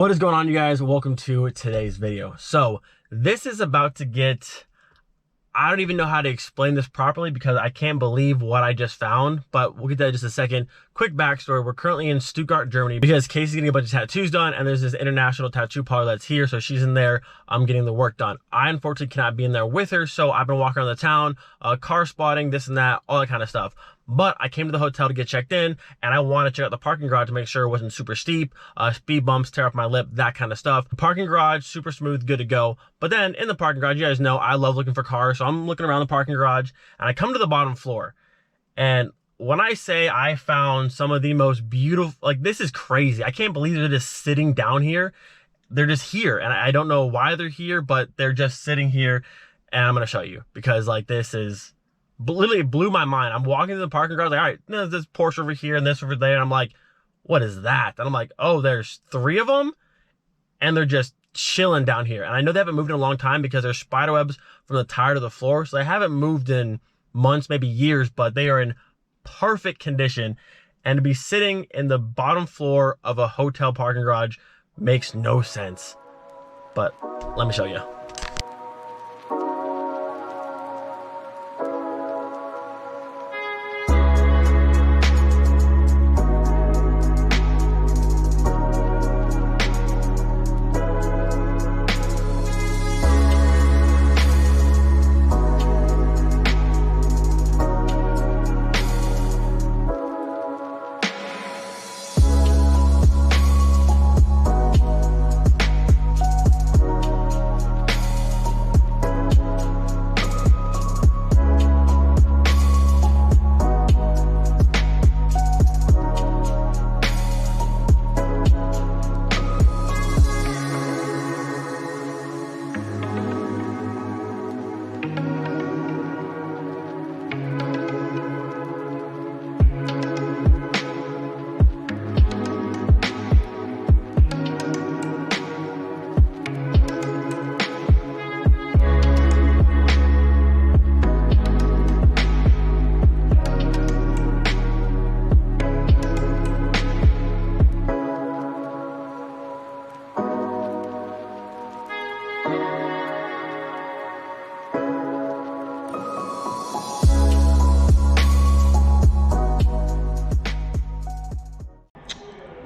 What is going on, you guys? Welcome to today's video. So this is about to get, I don't even know how to explain this properly because I can't believe what I just found, but we'll get to that in just a second. Quick backstory. We're currently in Stuttgart, Germany because Casey's getting a bunch of tattoos done and there's this international tattoo parlor that's here. So she's in there, I'm getting the work done. I unfortunately cannot be in there with her. So I've been walking around the town, car spotting, this and that, all that kind of stuff. But I came to the hotel to get checked in and I want to check out the parking garage to make sure it wasn't super steep, speed bumps, tear off my lip, that kind of stuff. The parking garage, super smooth, good to go. But then in the parking garage, you guys know I love looking for cars. So I'm looking around the parking garage and I come to the bottom floor. And when I say I found some of the most beautiful, like this is crazy. I can't believe they're just sitting down here. They're just here. And I don't know why they're here, but they're just sitting here. And I'm going to show you because like this is... literally blew my mind. I'm walking to the parking garage, like, all right, there's this Porsche over here and this over there. And I'm like, what is that? And I'm like, oh, there's 3 of them. And they're just chilling down here. And I know they haven't moved in a long time because there's spider webs from the tire to the floor. So they haven't moved in months, maybe years, but they are in perfect condition. And to be sitting in the bottom floor of a hotel parking garage makes no sense. But let me show you.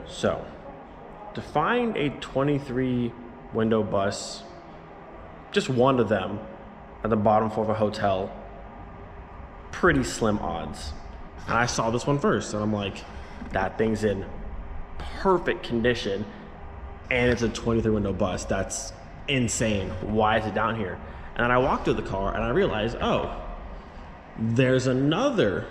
So, to find a 23 window bus, just one of them at the bottom floor of a hotel, pretty slim odds. And I saw this one first and I'm like, that thing's in perfect condition and it's a 23 window bus. That's insane. Why is it down here? And then I walked to the car and I realized, oh, there's another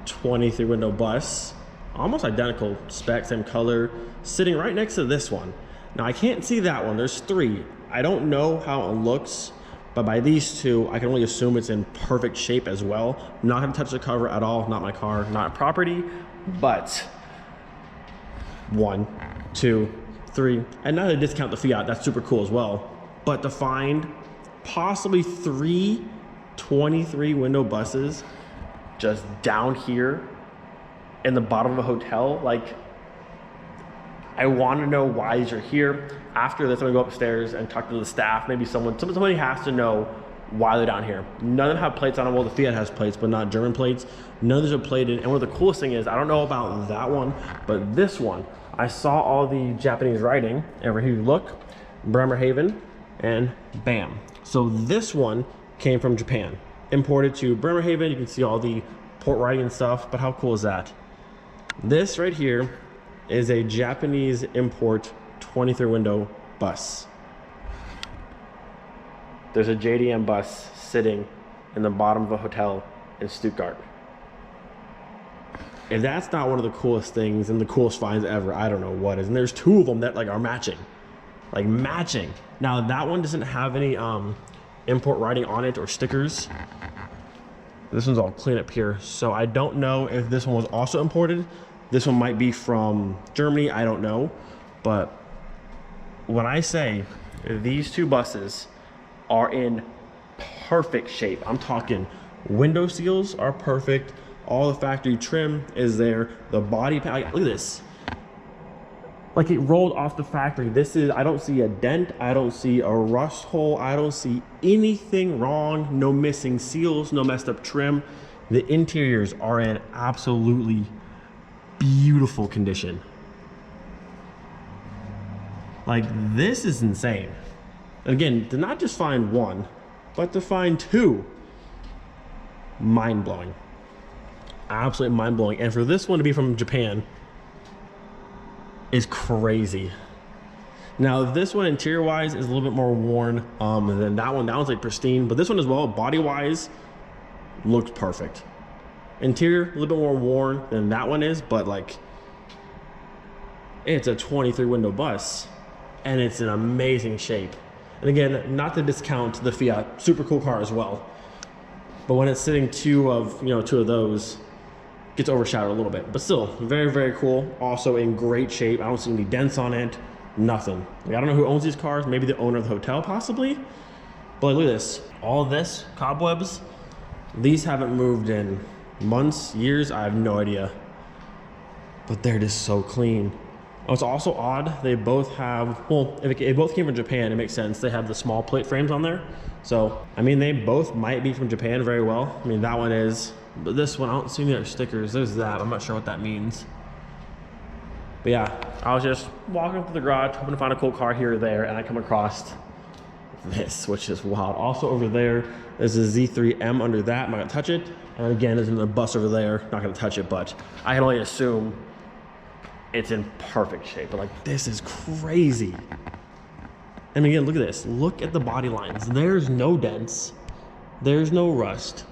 23 window bus, almost identical spec, same color, sitting right next to this one. Now I can't see that one, there's 3. I don't know how it looks, but by these 2, I can only assume it's in perfect shape as well. I'm not gonna touch the cover at all, not my car, not property, but 1, 2, 3, and not to discount the Fiat, that's super cool as well. But to find possibly 3 23 window buses just down here in the bottom of a hotel, like, I want to know why these are here. After this, I'm gonna go upstairs and talk to the staff. Maybe somebody has to know why they're down here. None of them have plates on them. Well, the Fiat has plates, but not German plates. None of these are plated. And one of the coolest thing is, I don't know about that one, but this one, I saw all the Japanese writing. Over here, you look, Bremerhaven, and bam. So this one came from Japan, imported to Bremerhaven. You can see all the port writing and stuff, but how cool is that? This right here is a Japanese import 23 window bus. There's a JDM bus sitting in the bottom of a hotel in Stuttgart. If that's not one of the coolest things and the coolest finds ever, I don't know what is. And there's 2 of them that like are matching, like matching. Now that one doesn't have any import writing on it or stickers. This one's all clean up here. So I don't know if this one was also imported. This one might be from Germany, I don't know. But when I say these 2 buses are in perfect shape, I'm talking window seals are perfect, all the factory trim is there, the body pack, look at this. like it rolled off the factory. This is, I don't see a dent, I don't see a rust hole, I don't see anything wrong, no missing seals, no messed up trim. The interiors are in absolutely beautiful condition. Like, this is insane. And again, to not just find one, but to find two, mind-blowing. Absolutely mind-blowing. And for this one to be from Japan is crazy. Now this one interior wise is a little bit more worn than that one. That one's like pristine, but this one as well, body wise, looks perfect. Interior a little bit more worn than that one is, but like, it's a 23 window bus and it's in amazing shape. And again, not to discount the Fiat, super cool car as well, but when it's sitting two of those, gets overshadowed a little bit, but still very, very cool. Also in great shape. I don't see any dents on it, nothing. Like, I don't know who owns these cars, maybe the owner of the hotel possibly, but like, look at this, all of this cobwebs, these haven't moved in months, years, I have no idea, but they're just so clean. Oh, it's also odd, they both have, well, if they both came from Japan, it makes sense. They have the small plate frames on there, so I mean, they both might be from Japan very well. I mean, that one is, but this one, I don't see any other stickers. There's that, I'm not sure what that means. But yeah, I was just walking through the garage, hoping to find a cool car here or there, and I come across this, which is wild. Also over there, there's a Z3M under that, I'm not gonna touch it. And again, there's another bus over there, not gonna touch it, but I can only assume it's in perfect shape. But like, this is crazy. And again, look at this, look at the body lines. There's no dents, there's no rust.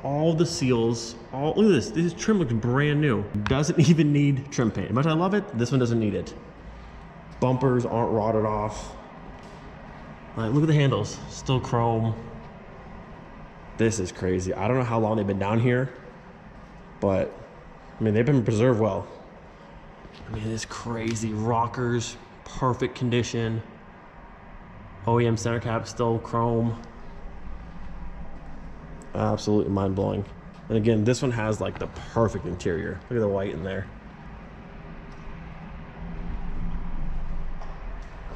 All the seals, look at this. This trim looks brand new. Doesn't even need trim paint. As much as I love it, this one doesn't need it. Bumpers aren't rotted off. Like, look at the handles, still chrome. This is crazy. I don't know how long they've been down here, but I mean, they've been preserved well. I mean, it's crazy. Rockers, perfect condition. OEM center cap, still chrome. Absolutely mind-blowing. And again, this one has like the perfect interior. Look at the white in there.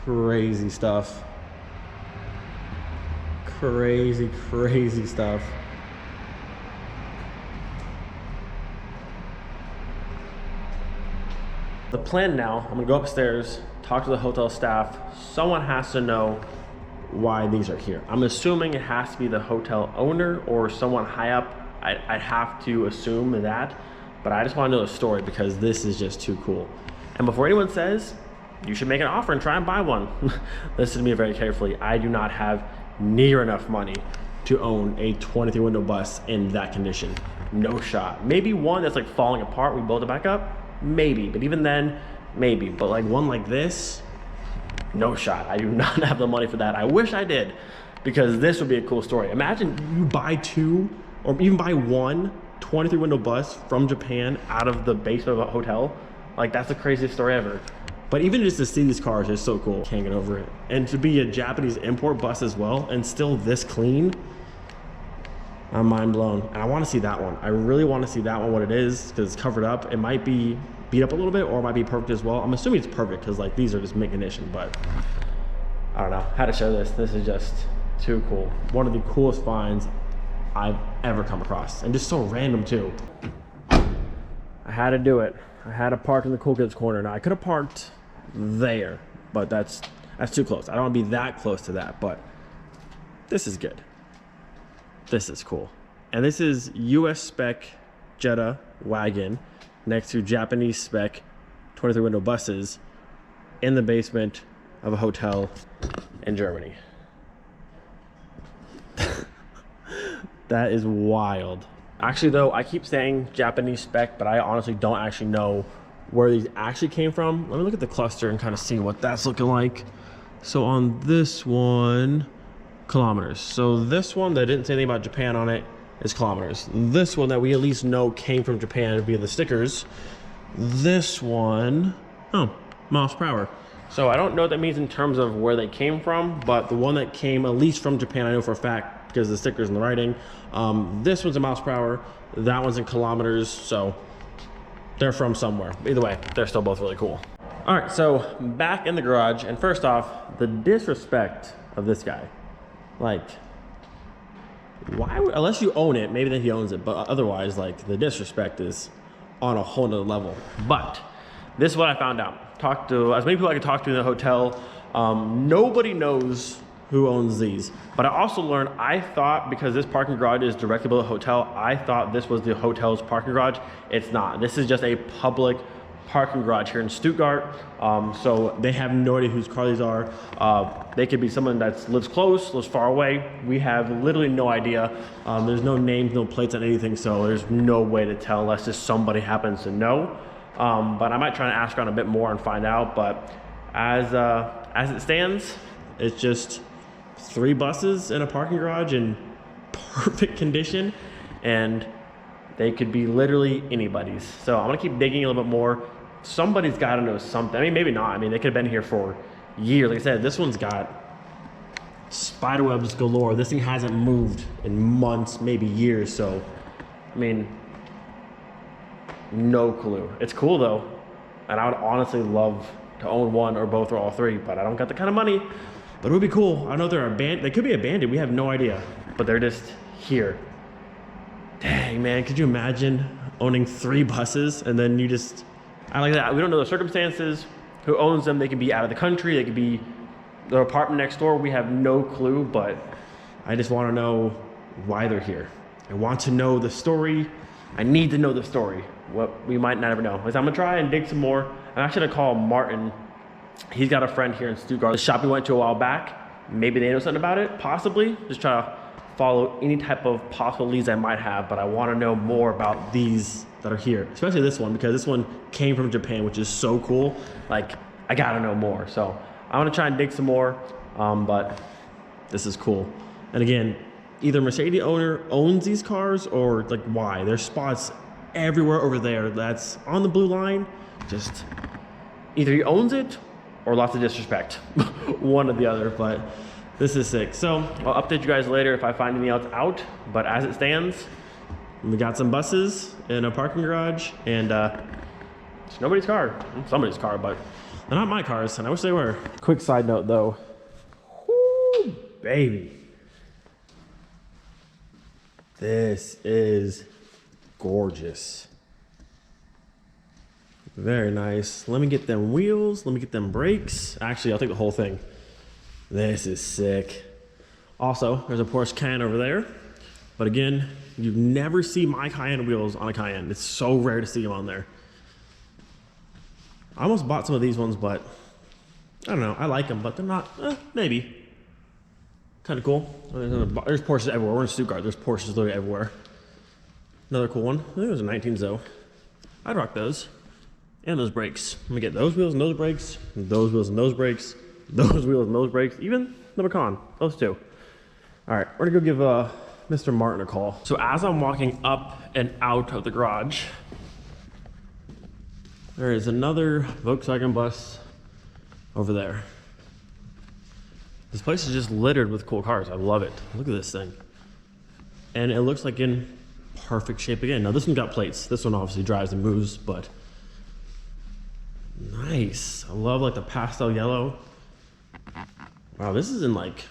Crazy stuff. Crazy, crazy stuff. The plan now, I'm gonna go upstairs, talk to the hotel staff. Someone has to know why these are here. I'm assuming it has to be the hotel owner or someone high up. I'd have to assume that, but I just want to know the story because this is just too cool. And before anyone says, you should make an offer and try and buy one, listen to me very carefully. I do not have near enough money to own a 23 window bus in that condition. No shot. Maybe one that's like falling apart, we build it back up, maybe, but even then, maybe. But like one like this, no shot. I do not have the money for that. I wish I did, because this would be a cool story. Imagine you buy two or even buy one 23 window bus from Japan out of the basement of a hotel. Like, that's the craziest story ever. But even just to see these cars is so cool. Can't get over it. And to be a Japanese import bus as well and still this clean, I'm mind blown. And I want to see that one. I really want to see that one, what it is, because it's covered up. It might be beat up a little bit, or it might be perfect as well. I'm assuming it's perfect because like these are just mint condition, but I don't know how to show this. This is just too cool. One of the coolest finds I've ever come across, and just so random too. I had to do it. I had to park in the cool kids corner. Now I could have parked there, but that's too close. I don't want to be that close to that, but this is good. This is cool. And this is US spec Jetta wagon next to Japanese spec 23 window buses in the basement of a hotel in Germany. That is wild. Actually though, I keep saying Japanese spec, but I honestly don't actually know where these actually came from. Let me look at the cluster and kind of see what that's looking like. So on this one, kilometers. So this one that didn't say anything about Japan on it is kilometers. This one that we at least know came from Japan via the stickers. This one, oh, miles per hour. So I don't know what that means in terms of where they came from, but the one that came at least from Japan, I know for a fact because the stickers and the writing. This one's in miles per hour. That one's in kilometers. So they're from somewhere. Either way, they're still both really cool. All right, so back in the garage, and first off, the disrespect of this guy. Like, why would, unless you own it, maybe then he owns it, but otherwise, like, the disrespect is on a whole nother level. But this is what I found out. Talked to as many people I could talk to in the hotel. Nobody knows who owns these. But I also learned, I thought because this parking garage is directly below the hotel, I thought this was the hotel's parking garage. It's not. This is just a public parking garage here in Stuttgart. So they have no idea whose car these are. They could be someone that lives close, lives far away. We have literally no idea. There's no names, no plates on anything, so there's no way to tell unless just somebody happens to know. But I might try to ask around a bit more and find out. But as it stands, it's just 3 buses in a parking garage in perfect condition, and they could be literally anybody's. So I'm gonna keep digging a little bit more. Somebody's gotta know something. I mean, maybe not. I mean, they could have been here for years. Like I said, this one's got spider webs galore. This thing hasn't moved in months, maybe years. So, I mean, no clue. It's cool though. And I would honestly love to own one or both or all 3, but I don't got the kind of money. But it would be cool. I know they're abandoned. They could be abandoned. We have no idea, but they're just here. Dang, man, could you imagine owning 3 buses and then you just, I like that. We don't know the circumstances, who owns them. They could be out of the country. They could be their apartment next door. We have no clue, but I just want to know why they're here. I want to know the story. I need to know the story. What we might not ever know. So I'm gonna try and dig some more. I'm actually gonna call Martin. He's got a friend here in Stuttgart. The shop we went to a while back. Maybe they know something about it, possibly. Just try to follow any type of possible leads I might have, but I want to know more about these that are here, especially this one, because this one came from Japan, which is so cool. Like, I gotta know more. So I'm gonna try and dig some more, but this is cool. And again, either Mercedes owner owns these cars or like why. There's spots everywhere over there that's on the blue line. Just either he owns it or lots of disrespect. One or the other, but this is sick. So I'll update you guys later if I find anything else out, but as it stands, we got some buses in a parking garage, and it's nobody's car. Somebody's car, but they're not my cars, and I wish they were. Quick side note though. Woo, baby. This is gorgeous. Very nice. Let me get them wheels. Let me get them brakes. Actually, I'll take the whole thing. This is sick. Also, there's a Porsche Cayenne over there. But again, you never see my Cayenne wheels on a Cayenne. It's so rare to see them on there. I almost bought some of these ones, but I don't know. I like them, but they're not, maybe. Kind of cool. There's Porsches everywhere. We're in Stuttgart. There's Porsches literally everywhere. Another cool one. I think it was a 19 Zoe. I'd rock those. And those brakes. Let me get those wheels and those brakes, those wheels and those brakes, those wheels and those brakes, even the Macan, those 2. All right, we're gonna go give Mr. Martin a call. So as I'm walking up and out of the garage, there is another Volkswagen bus over there. This place is just littered with cool cars. I love it. Look at this thing. And it looks like in perfect shape again. Now this one got plates. This one obviously drives and moves, but nice. I love like the pastel yellow. Wow, this is in like,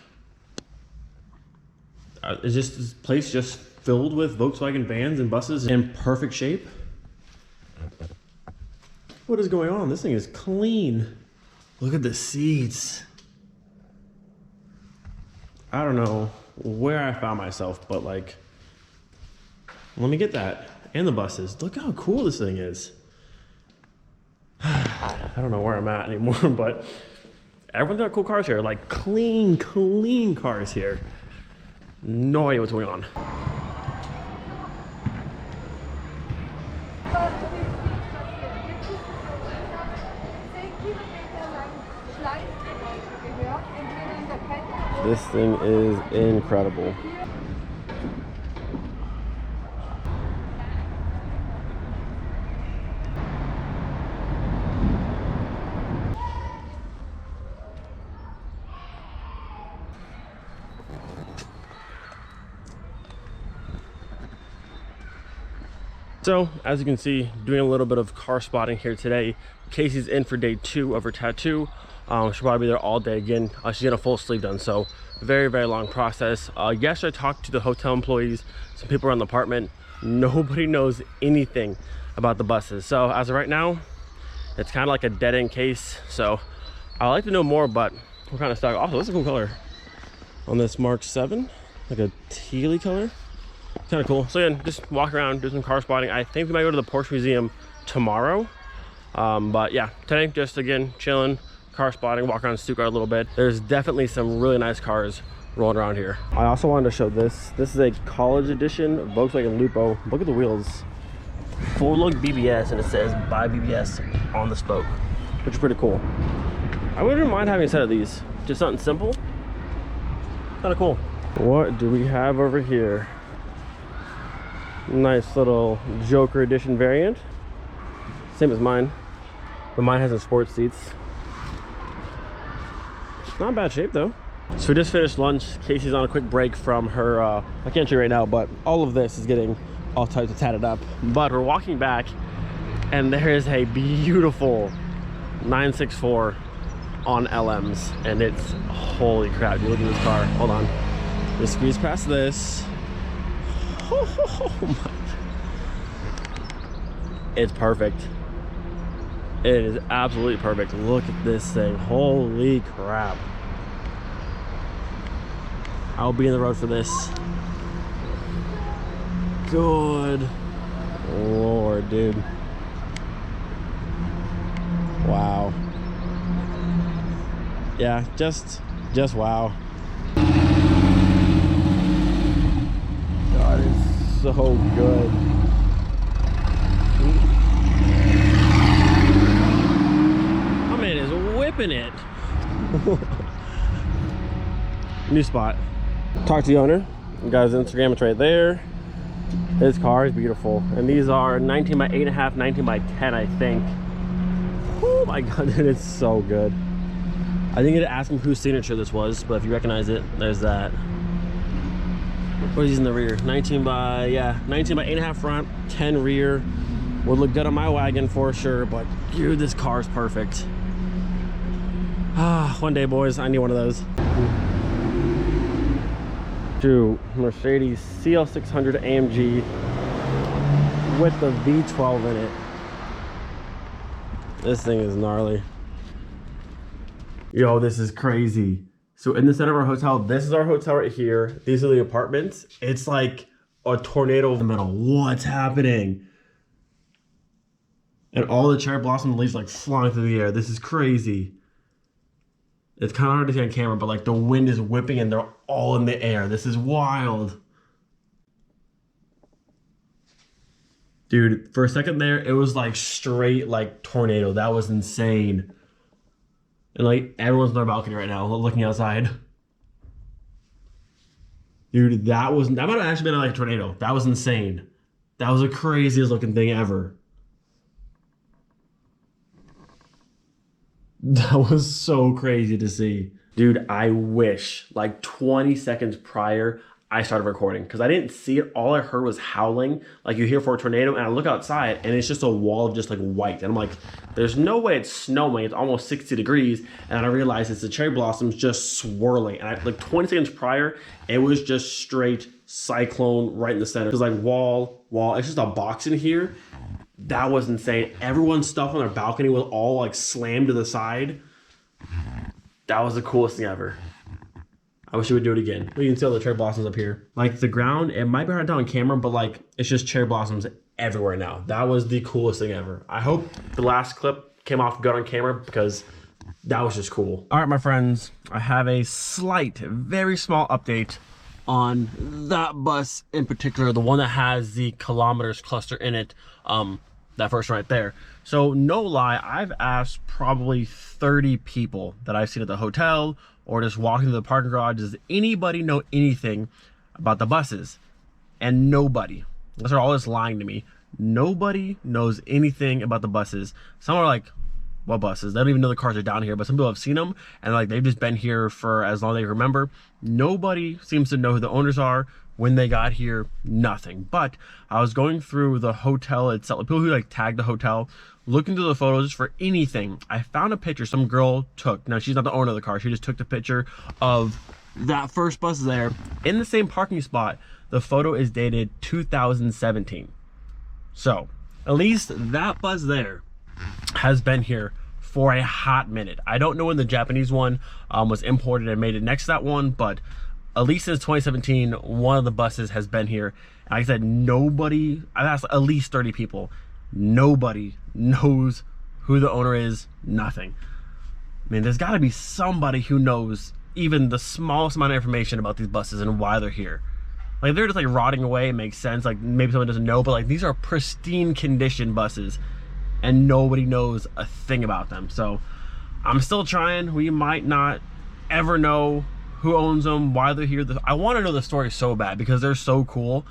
is this place just filled with Volkswagen vans and buses in perfect shape? What is going on? This thing is clean. Look at the seats. I don't know where I found myself, but like, let me get that. And the buses. Look how cool this thing is. I don't know where I'm at anymore, but everyone's got cool cars here. Like clean cars here. No idea what's going on. This thing is incredible. So, as you can see, doing a little bit of car spotting here today. Casey's in for day 2 of her tattoo. She'll probably be there all day again. She's getting a full sleeve done, so very, very long process. Yesterday I talked to the hotel employees, some people around the apartment. Nobody knows anything about the buses. So as of right now, it's kind of like a dead-end case. So I'd like to know more, but we're kind of stuck. Also, this is a cool color on this Mark 7, like a tealy color. Kind of cool. So yeah, just walk around, do some car spotting. I think we might go to the Porsche Museum tomorrow. But yeah, today just again chilling, car spotting, walk around Stuttgart a little bit. There's definitely some really nice cars rolling around here. I also wanted to show this. This is a college edition Volkswagen Lupo. Look at the wheels. Full look BBS, and it says by BBS on the spoke, which is pretty cool. I wouldn't mind having a set of these. Just something simple. Kind of cool. What do we have over here? Nice little Joker edition variant. Same as mine, but mine has some sports seats. Not in bad shape though. So we just finished lunch. Casey's on a quick break from her, I can't show you right now, but all of this is getting all types of tatted up. But we're walking back and there is a beautiful 964 on LMs, and it's, holy crap, you look at this car. Hold on. Just squeeze past this. Oh my. It's perfect. It is absolutely perfect. Look at this thing. Holy crap. I'll be in the road for this. Good Lord, dude. Wow. Yeah, just wow. God, it's so good. My man is whipping it. New spot. Talk to the owner. You guys' Instagram, it's right there. His car is beautiful. And these are 19 by 8.5, 19 by 10, I think. Oh my God, dude, it's so good. I didn't get to ask him whose signature this was, but if you recognize it, there's that. What is these in the rear? 19 by 8.5 front, 10 rear. Would look good on my wagon for sure, but dude, this car is perfect. One day, boys, I need one of those. Dude, Mercedes CL600 AMG with the V12 in it. This thing is gnarly. Yo, this is crazy. So in the center of our hotel, this is our hotel right here. These are the apartments. It's like a tornado in the middle. What's happening? And all the cherry blossom leaves like flying through the air. This is crazy. It's kind of hard to see on camera, but like the wind is whipping and they're all in the air. This is wild. Dude, for a second there, it was like straight like tornado. That was insane. And like everyone's on their balcony right now looking outside. Dude, that might have actually been like a tornado. That was insane. That was the craziest looking thing ever. That was so crazy to see. Dude, I wish like 20 seconds prior I started recording, because I didn't see it. All I heard was howling like you hear for a tornado, and I look outside and it's just a wall of just like white, and I'm like, there's no way it's snowing. It's almost 60 degrees, and I realized it's the cherry blossoms just swirling. And like 20 seconds prior, it was just straight cyclone right in the center. It was like wall. It's just a box in here. That was insane. Everyone's stuff on their balcony was all like slammed to the side. That was the coolest thing ever. I wish you would do it again. You can see all the cherry blossoms up here. Like the ground, it might be hard to tell on camera, but like it's just cherry blossoms everywhere now. That was the coolest thing ever. I hope the last clip came off good on camera, because that was just cool. All right, my friends, I have a slight, very small update on that bus in particular, the one that has the kilometers cluster in it, that first one right there. So no lie, I've asked probably 30 people that I've seen at the hotel or just walking to the parking garage, does anybody know anything about the buses? And nobody. They're all just lying to me. Nobody knows anything about the buses. Some are like, what buses? They don't even know the cars are down here, but some people have seen them and like they've just been here for as long as they remember. Nobody seems to know who the owners are, when they got here, nothing. But I was going through the hotel itself, people who like tagged the hotel, looking through the photos for anything. I found a picture some girl took. Now she's not the owner of the car, she just took the picture of that first bus there in the same parking spot. The photo is dated 2017. So at least that bus there has been here for a hot minute. I don't know when the Japanese one was imported and made it next to that one, but at least since 2017, one of the buses has been here. And like I said, nobody, I've asked at least 30 people, nobody knows who the owner is, nothing. I mean, there's gotta be somebody who knows even the smallest amount of information about these buses and why they're here. Like, they're just like rotting away, it makes sense. Like maybe someone doesn't know, but like these are pristine condition buses and nobody knows a thing about them. So I'm still trying. We might not ever know who owns them, why they're here. I want to know the story so bad because they're so cool,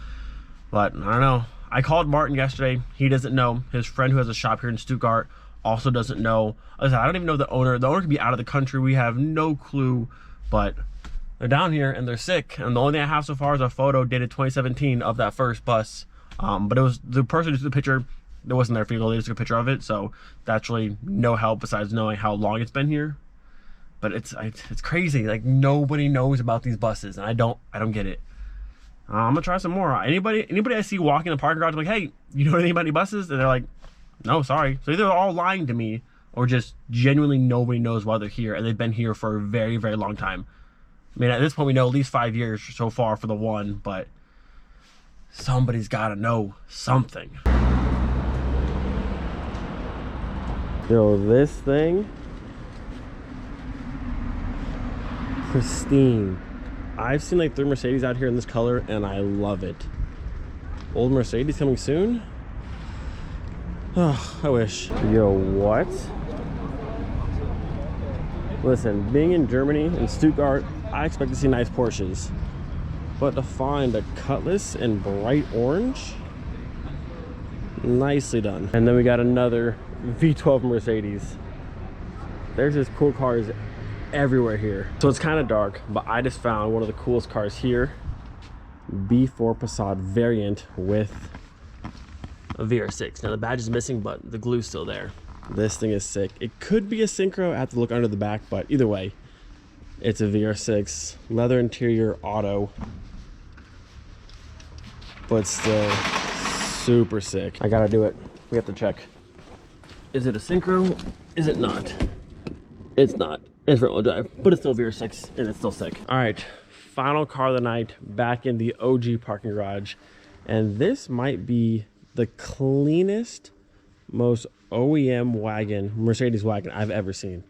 but I don't know. I called Martin yesterday. He doesn't know. His friend who has a shop here in Stuttgart also doesn't know. Like I said, I don't even know the owner. The owner could be out of the country. We have no clue, but they're down here and they're sick. And the only thing I have so far is a photo dated 2017 of that first bus. But it was the person who took the picture, it wasn't their vehicle, they just took a picture of it. So that's really no help besides knowing how long it's been here. But it's crazy. Like nobody knows about these buses, and I don't get it. I'm gonna try some more. Anybody I see walking in the parking garage, I'm like, hey, you know anything about any buses? And they're like, no, sorry. So either they're all lying to me, or just genuinely nobody knows why they're here, and they've been here for a very, very long time. I mean, at this point, we know at least 5 years so far for the one, but somebody's got to know something. Yo, this thing, pristine. I've seen like 3 Mercedes out here in this color and I love it. Old Mercedes coming soon? Oh, I wish. Yo, what? Listen, being in Germany, in Stuttgart, I expect to see nice Porsches. But to find a Cutlass in bright orange, nicely done. And then we got another V12 Mercedes. There's just cool cars everywhere here. So it's kind of dark, but I just found one of the coolest cars here. B4 Passat variant with a VR6. Now the badge is missing, but the glue's still there. This thing is sick. It could be a Synchro. I have to look under the back, but either way, it's a VR6. Leather interior, auto. But still super sick. I gotta do it. We have to check. Is it a Synchro? Is it not? It's not. It's front wheel drive, but it's still VR6 and it's still sick. All right, final car of the night, back in the OG parking garage. And this might be the cleanest, most OEM wagon, Mercedes wagon I've ever seen.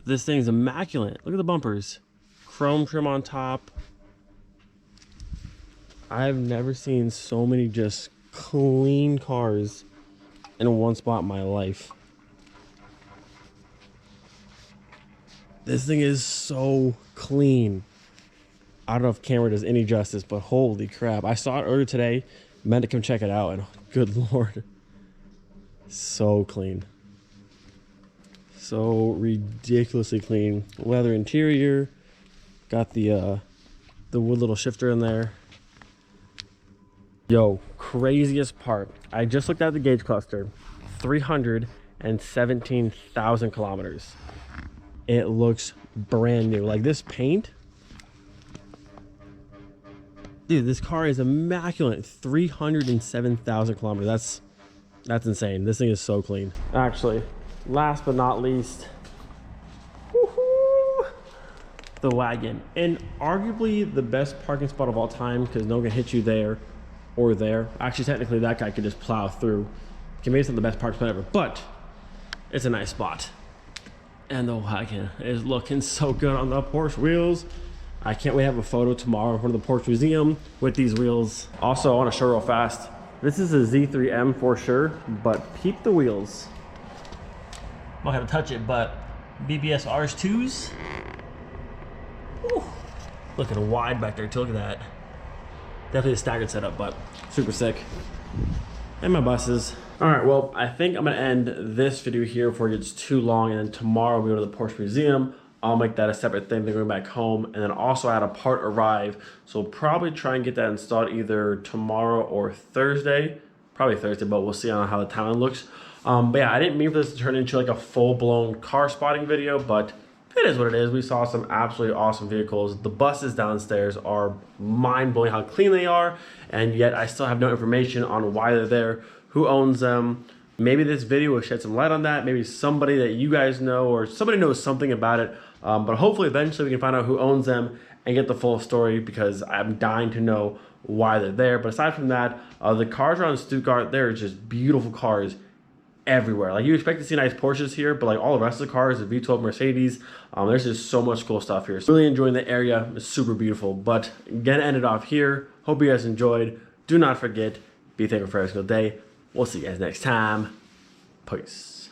This thing's immaculate. Look at the bumpers. Chrome trim on top. I've never seen so many just clean cars in one spot in my life. This thing is so clean. I don't know if camera does any justice, but holy crap. I saw it earlier today, meant to come check it out, and good lord. So clean. So ridiculously clean. Leather interior. Got the wood little shifter in there. Yo, craziest part. I just looked at the gauge cluster. 317,000 kilometers. It looks brand new. Like this paint. Dude, this car is immaculate. 307,000 kilometers. That's insane. This thing is so clean. Actually, last but not least, the wagon. And arguably the best parking spot of all time, because no one can hit you there or there. Actually, technically that guy could just plow through. Maybe it's not the best parking spot ever, but it's a nice spot. And the wagon is looking so good on the Porsche wheels. I can't wait to have a photo tomorrow in front of the Porsche Museum with these wheels. Also, I want to show real fast. This is a Z3M for sure, but peep the wheels. I'm not gonna touch it, but BBS RS2s. Woo. Looking wide back there too, look at that. Definitely a staggered setup, but super sick. And my buses. All right, well, I think I'm gonna end this video here before it gets too long, and then tomorrow we go to the Porsche Museum. I'll make that a separate thing, then go back home, and then also I had a part arrive, so we'll probably try and get that installed either tomorrow or Thursday. Probably Thursday, but we'll see on how the timeline looks. But yeah, I didn't mean for this to turn into like a full-blown car spotting video, but it is what it is. We saw some absolutely awesome vehicles. The buses downstairs are mind-blowing how clean they are, and yet I still have no information on why they're there, who owns them. Maybe this video will shed some light on that. Maybe somebody that you guys know or somebody knows something about it. But hopefully eventually we can find out who owns them and get the full story, because I'm dying to know why they're there. But aside from that, the cars around Stuttgart, they're just beautiful cars everywhere. Like, you expect to see nice Porsches here, but like all the rest of the cars, the V12 Mercedes, there's just so much cool stuff here. So really enjoying the area. It's super beautiful. But gonna end it off here. Hope you guys enjoyed. Do not forget, be thankful for every single day. We'll see you guys next time. Peace.